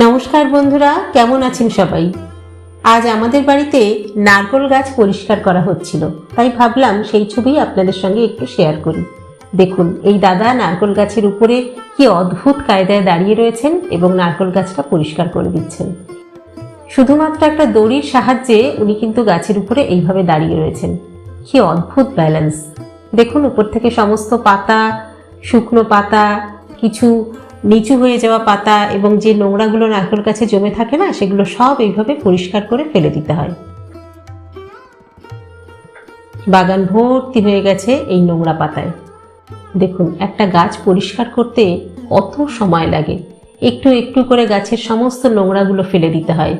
নমস্কার বন্ধুরা, কেমন আছেন সবাই? আজ আমাদের বাড়িতে নারকেল গাছ পরিষ্কার করা হচ্ছিল, তাই ভাবলাম সেই ছবি আপনাদের সঙ্গে একটু শেয়ার করি। দেখুন, এই দাদা নারকেল গাছের উপরে কি অদ্ভুত কায়দায় দাঁড়িয়ে রয়েছেন এবং নারকেল গাছটা পরিষ্কার করে দিচ্ছেন। শুধুমাত্র একটা দড়ির সাহায্যে উনি কিন্তু গাছের উপরে এইভাবে দাঁড়িয়ে রয়েছেন। কি অদ্ভুত ব্যালেন্স! দেখুন, উপর থেকে সমস্ত পাতা, শুকনো পাতা, কিছু নিচু হয়ে যাওয়া পাতা এবং যে নোংরাগুলো নারকেল গাছে জমে থাকে না, সেগুলো সব এইভাবে পরিষ্কার করে ফেলে দিতে হয়। বাগান ভর্তি হয়ে গেছে এই নোংরা পাতায়। দেখুন, একটা গাছ পরিষ্কার করতে কত সময় লাগে। একটু একটু করে গাছের সমস্ত নোংরাগুলো ফেলে দিতে হয়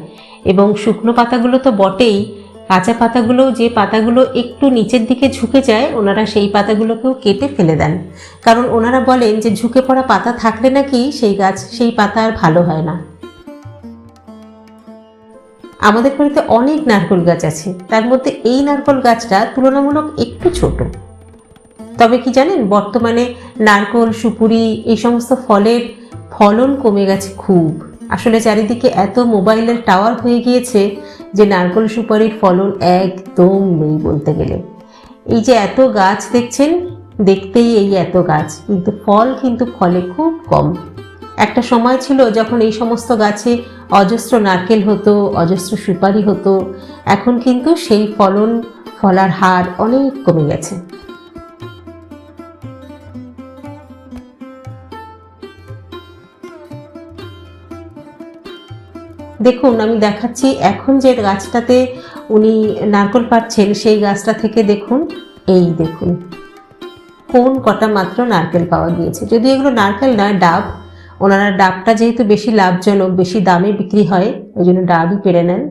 এবং শুকনো পাতাগুলো তো বটেই, কাঁচা পাতাগুলো, যে পাতাগুলো একটু নিচের দিকে ঝুঁকে যায়, ওনারা সেই পাতাগুলোকেও কেটে ফেলে দেন। কারণ ওনারা বলেন যে ঝুঁকে পড়া পাতা থাকলে নাকি সেই পাতা আর ভালো হয় না। আমাদের বাড়িতে অনেক নারকেল গাছ আছে, তার মধ্যে এই নারকেল গাছটা তুলনামূলক একটু ছোট। তবে কি জানেন, বর্তমানে নারকেল, সুপুরি এই সমস্ত ফলের ফলন কমে গেছে খুব। আসলে চারিদিকে এত মোবাইলের টাওয়ার হয়ে গিয়েছে যে নারকেল সুপারির ফলন একদম নেই বলতে গেলে। এই যে এত গাছ দেখছেন, দেখতেই এই এত গাছ, কিন্তু ফল কিন্তু ফলে খুব কম। একটা সময় ছিল যখন এই সমস্ত গাছে অজস্র নারকেল হতো, অজস্র সুপারি হতো। এখন কিন্তু সেই ফলার হার অনেক কমে গেছে। দেখুন, আমি দেখাচ্ছি এখন যে গাছটাতে উনি নারকেল পাচ্ছেন, সেই গাছটা থেকে দেখুন, এই দেখুন কোন কটা মাত্র নারকেল পাওয়া গিয়েছে। যদি এগুলো নারকেল নয়, ডাব। ওনারা ডাবটা যেহেতু বেশি লাভজনক, বেশি দামে বিক্রি হয়, ওই জন্য ডাবই পেরে নেন।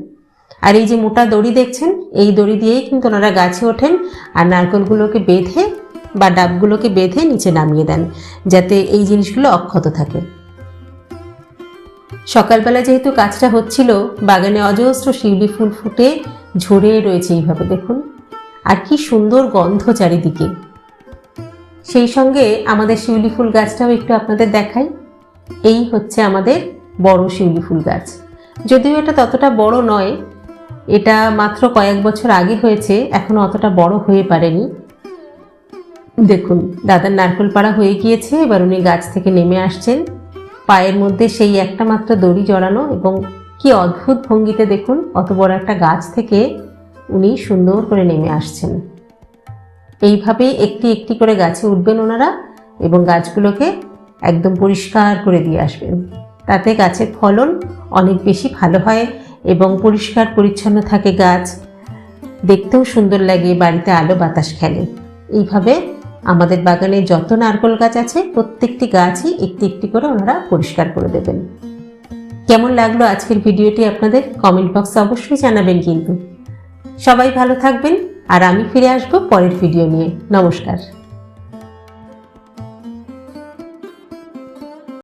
আর এই যে মোটা দড়ি দেখছেন, এই দড়ি দিয়েই কিন্তু ওনারা গাছে ওঠেন আর নারকেলগুলোকে বেঁধে বা ডাবগুলোকে বেঁধে নিচে নামিয়ে দেন, যাতে এই জিনিসগুলো অক্ষত থাকে। সকালবেলা যেহেতু কাজটা হচ্ছিল, বাগানে অজস্র শিউলি ফুল ফুটে ঝরে রয়েছে এইভাবে, দেখুন। আর কি সুন্দর গন্ধ চারিদিকে। সেই সঙ্গে আমাদের শিউলি ফুল গাছটাও একটু আপনাদের দেখাই। এই হচ্ছে আমাদের বড় শিউলি ফুল গাছ। যদিও এটা ততটা বড় নয়, এটা মাত্র কয়েক বছর আগে হয়েছে, এখনো অতটা বড় হয়ে পারেনি। দেখুন, দাদার নারকেল পাড়া হয়ে গিয়েছে, এবার উনি গাছ থেকে নেমে আসছেন। পায়ের মধ্যে সেই একটা মাত্র দড়ি জড়ানো এবং কি অদ্ভুত ভঙ্গিতে দেখুন, অত বড় একটা গাছ থেকে উনি সুন্দর করে নেমে আসছেন। এইভাবেই একটি একটি করে গাছে উঠবেন ওনারা এবং গাছগুলোকে একদম পরিষ্কার করে দিয়ে আসবেন। তাতে গাছের ফলন অনেক বেশি ভালো হয় এবং পরিষ্কার পরিচ্ছন্ন থাকে গাছ, দেখতেও সুন্দর লাগে, বাড়িতে আলো বাতাস খেলে। এইভাবে আমাদের বাগানে যত নারকেল গাছ আছে, প্রত্যেকটি গাছই একটি একটি করে ওনারা পরিষ্কার করে দেবেন। কেমন লাগলো আজকের ভিডিওটি আপনাদের? কমেন্ট বক্সে অবশ্যই জানাবেন কিন্তু। সবাই ভালো থাকবেন, আর আমি ফিরে আসবো পরের ভিডিও নিয়ে। নমস্কার।